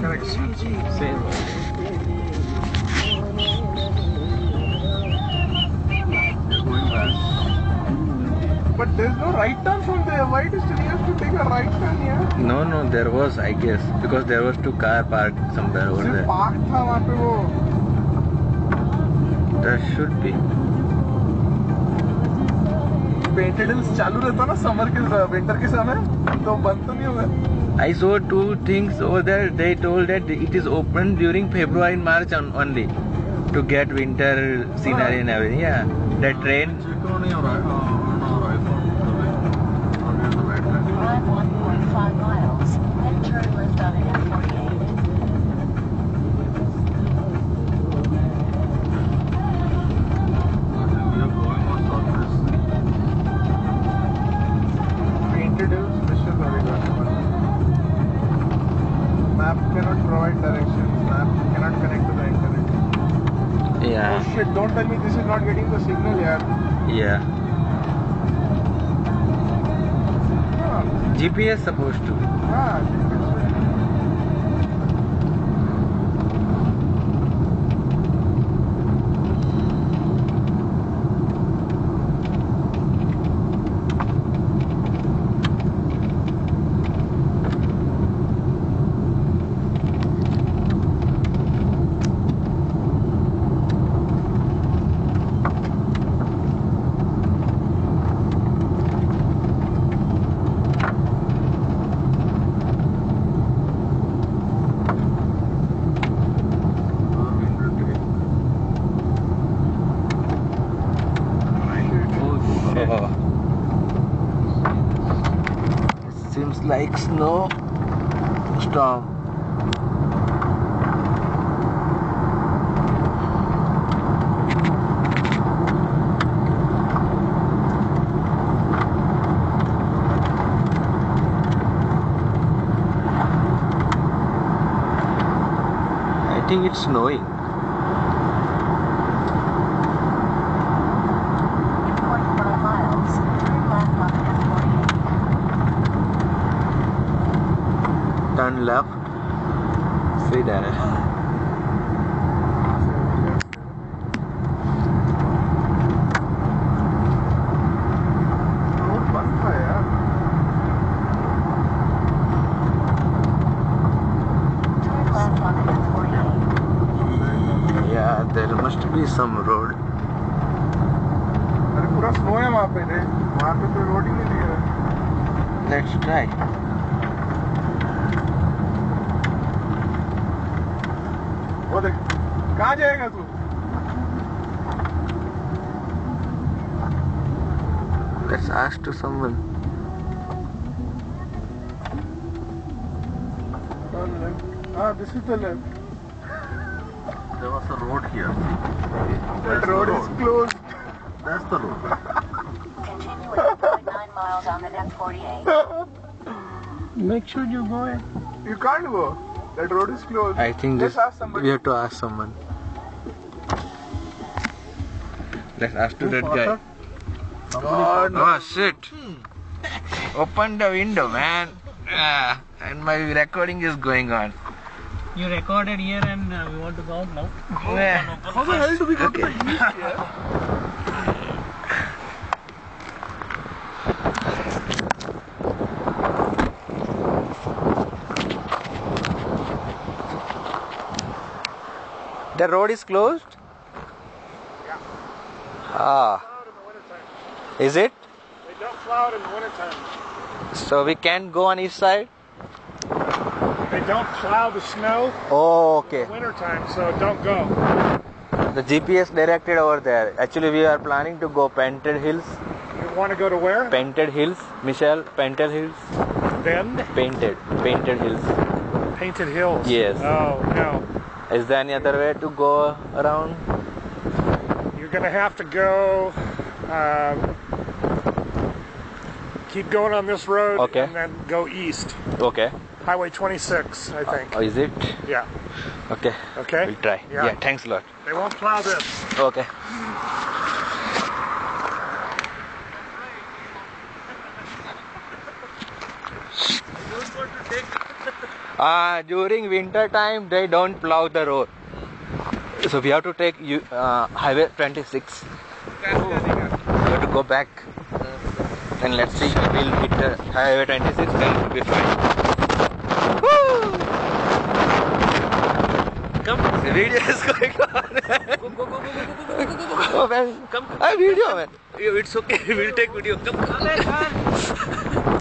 Correct. Same. Going back. But there's no right turn from there. Why do still you have to take a right turn here? No, there was, I guess, because there was 2 cars parked somewhere over सिर्फ there. park था वहाँ पे वो. There should be. Painted Hills चालू रहता ना summer के winter के समय तो बंद तो नहीं होगा. I saw 2 things over there. They told that it is open during February and March only to get winter scenery and everything. Yeah, that train. Check on your iPhone. On the right hand. Drive 1.5 miles, then turn left on M48. We are going on surface. Painted Hills Mission Horizon. Map cannot provide directions. Map cannot connect to the internet. Yeah, Oh shit! Don't tell me this is not getting the signal here. yeah. Ah, GPS supposed to. ah, Oh. It seems like snow storm. I think it's snowing. 2.4 miles, turn left on M48. Turn left. See there. Road बंद था यार. Turn left on M48. Yeah, there must be some road. अरे पूरा snow है वहाँ पे रे. वहाँ पे कोई रोड ही नहीं दिख रहा. Let's try. वो देख. कहाँ जाएगा तू? Let's ask to someone. Turn left. Ah, this is the left. There was a road here. That road is closed. That's the road. Continue at 2.9 miles on the M48. Make sure you go in. You can't go. That road is closed. I think Let's this ask somebody. we have to ask someone. Let's ask to that guy. Oh, no. Oh shit! Open the window, man. And my recording is going on. You recorded here and we want to go out now. Yeah. How the hell do we go to Okay. the east here? The road is closed? Yeah. Ah, Cloud in the wintertime. is it? They don't plow it in the wintertime. So we can't go on east side? They don't plow the snow Oh, okay. in the wintertime, so don't go. The GPS directed over there. Actually, we are planning to go Painted Hills. You want to go to where? Painted Hills, Michelle, Painted Hills. Bend? Painted Hills. Painted Hills. Yes. Oh, no. Is there any other way to go around? You're going to have to go, keep going on this road Okay. and then go east. Okay. Highway 26, I think. Oh, is it? Yeah. Okay. Okay? We'll try. Yeah. Yeah, thanks a lot. They won't plow this. Okay. During winter time, they don't plow the road. So we have to take highway 26. We have to go back. Then let's see. We'll hit the highway 26. Then we'll be fine. Woo! Come. The video is going on. Go. Oh man, Come. video man. It's okay. We'll take video. Come.